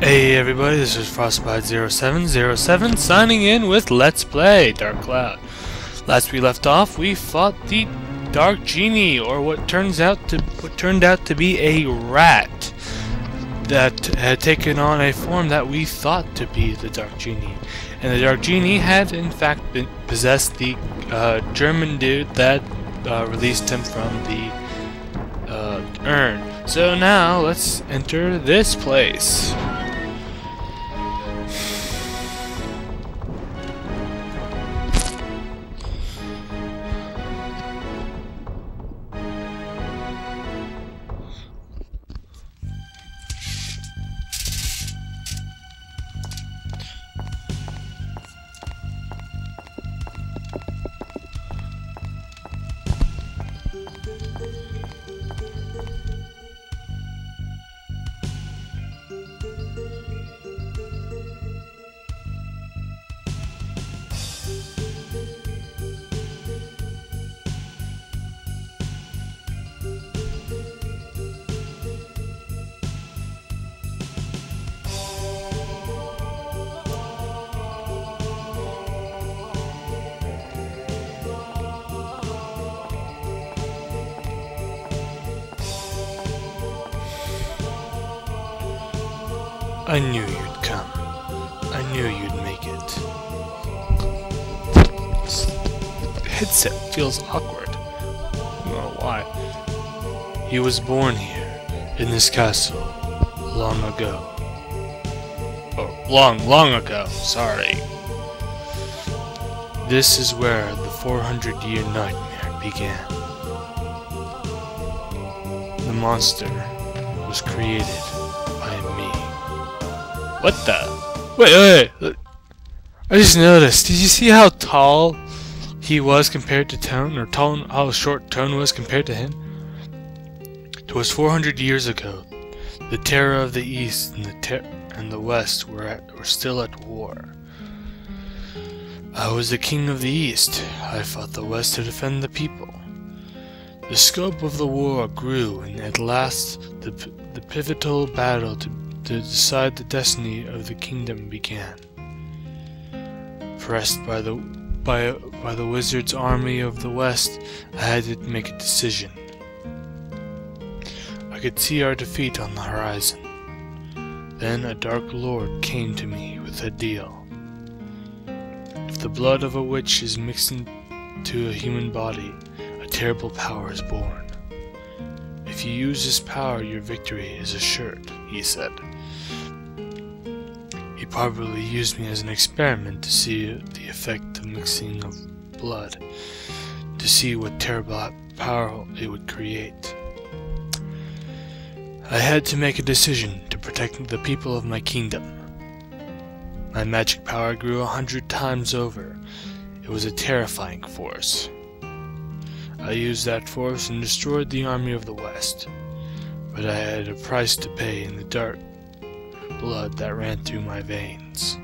Hey everybody, this is Frostbite0707 signing in with Let's Play Dark Cloud. Last we left off, we fought the Dark Genie, or what turned out to be a rat that had taken on a form that we thought to be the Dark Genie. And the Dark Genie had in fact possessed the German dude that released him from the urn. So now let's enter this place. I knew you'd come. I knew you'd make it. This headset feels awkward. I don't know why. He was born here, in this castle, long ago. Oh, long ago, sorry. This is where the 400-year nightmare began. The monster was created by me. What the? Wait. I just noticed. Did you see how tall he was compared to Tone? Or how short Tone was compared to him? 'Twas 400 years ago. The terror of the East and the West were still at war. I was the king of the East. I fought the West to defend the people. The scope of the war grew, and at last the pivotal battle to decide the destiny of the kingdom began. Pressed by the wizard's army of the West, I had to make a decision. I could see our defeat on the horizon. Then a dark lord came to me with a deal. If the blood of a witch is mixed into a human body, a terrible power is born. If you use this power, your victory is assured, he said. He probably used me as an experiment to see the effect of mixing of blood, to see what terrible power it would create. I had to make a decision to protect the people of my kingdom. My magic power grew 100 times over. It was a terrifying force. I used that force and destroyed the army of the West, but I had a price to pay in the dark blood that ran through my veins.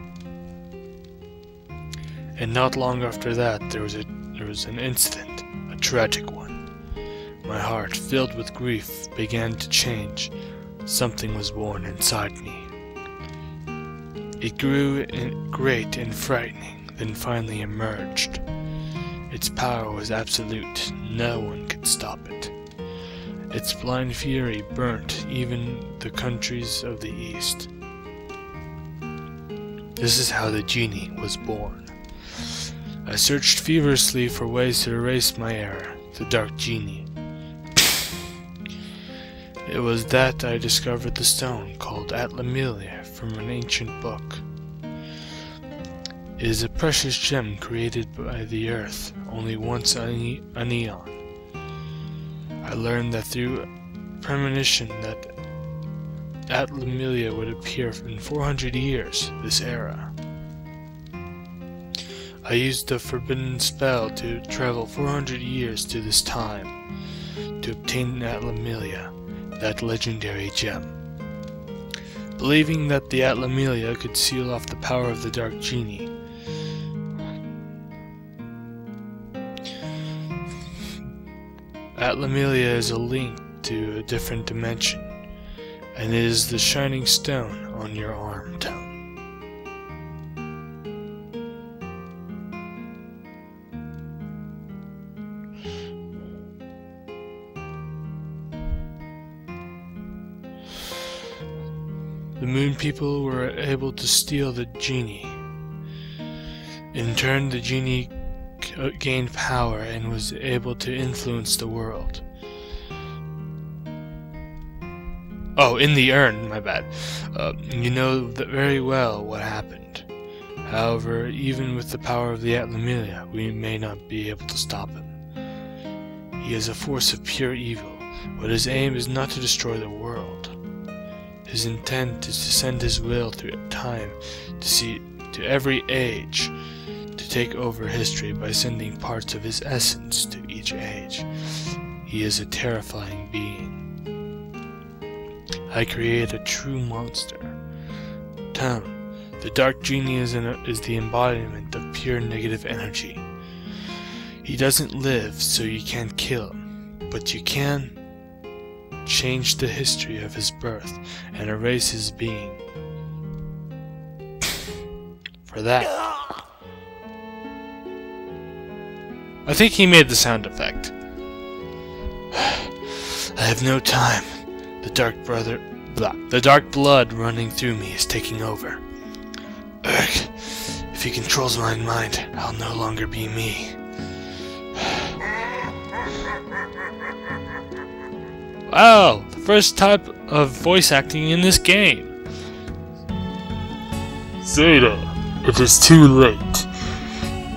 And not long after that, there was an incident, a tragic one. My heart, filled with grief, began to change. Something was born inside me. It grew great and frightening, then finally emerged. Its power was absolute. No one could stop it. Its blind fury burnt even the countries of the East. This is how the genie was born. I searched feverishly for ways to erase my error, the Dark Genie. It was that I discovered the stone called Atlamillia from an ancient book. It is a precious gem created by the earth only once an eon. I learned that through premonition that Atlamillia would appear in 400 years, this era. I used the forbidden spell to travel 400 years to this time, to obtain Atlamillia, that legendary gem. Believing that the Atlamillia could seal off the power of the Dark Genie, Atlamillia is a link to a different dimension, and it is the shining stone on your arm, Tone. The Moon People were able to steal the genie. In turn, the genie gained power and was able to influence the world. Oh, in the urn, my bad. You know very well what happened. However, even with the power of the Atlamillia, we may not be able to stop him. He is a force of pure evil, but his aim is not to destroy the world. His intent is to send his will through time to every age, to take over history by sending parts of his essence to each age. He is a terrifying being. I create a true monster. Tone, the Dark Genie is the embodiment of pure negative energy. He doesn't live, so you can't kill him, but you can change the history of his birth and erase his being. For that, I think he made the sound effect. I have no time. The dark blood running through me is taking over. Urgh, if he controls my mind, I'll no longer be me. Wow, the first type of voice acting in this game. Zeta, it is too late.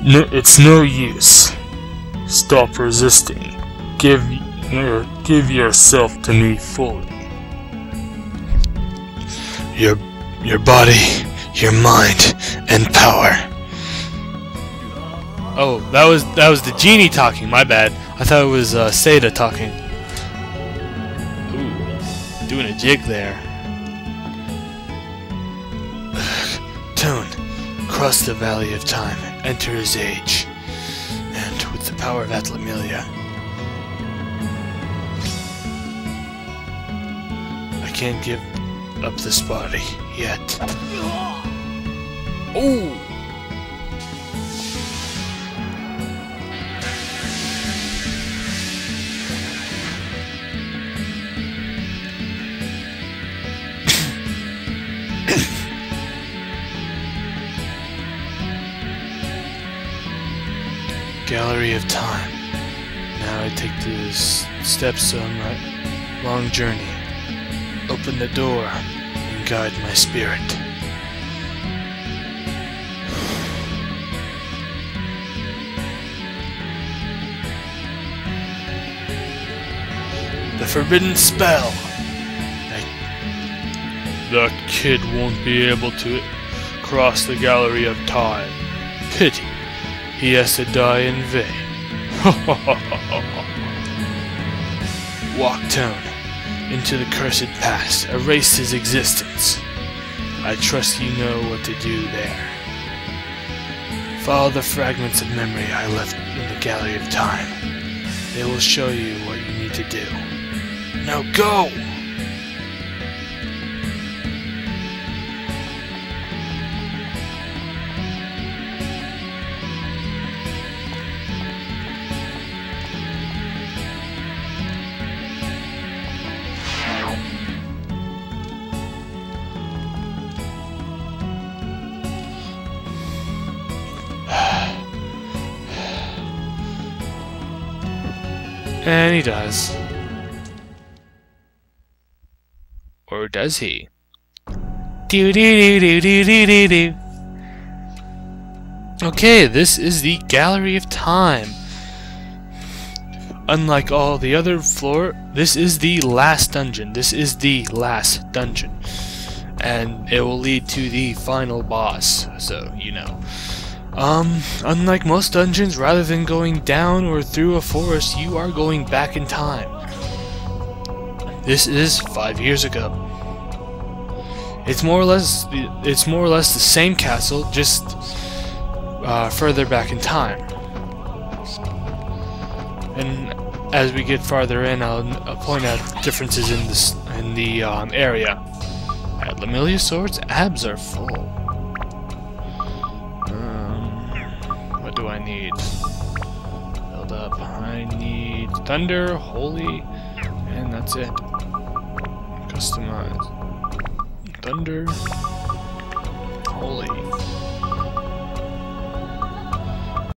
No, it's no use. Stop resisting. Give yourself to me fully. Your body, your mind, and power. Oh, that was the genie talking. My bad. I thought it was Seda talking. Ooh, doing a jig there. Tone, cross the Valley of Time, enter his age, and with the power of Atlamillia, I can't give up this body yet. Oh! Gallery of Time. Now I take the steps on my long journey. Open the door and guide my spirit. The forbidden spell! That kid won't be able to cross the Gallery of Time. Pity. He has to die in vain. Walk Tone into the cursed past. Erase his existence. I trust you know what to do there. Follow the fragments of memory I left in the Gallery of Time. They will show you what you need to do. Now go! And he does. Or does he? Do do do do do do do. Okay, this is the Gallery of Time. Unlike all the other floor, this is the last dungeon. This is the last dungeon. And it will lead to the final boss, so you know. Unlike most dungeons, rather than going down or through a forest, you are going back in time. This is 5 years ago. It's more or less the same castle, just further back in time. And as we get farther in, I'll point out differences in the area. Lemuria Sword's abs are full. What do I need? Build up. I need Thunder, Holy, and that's it. Customize. Thunder, Holy.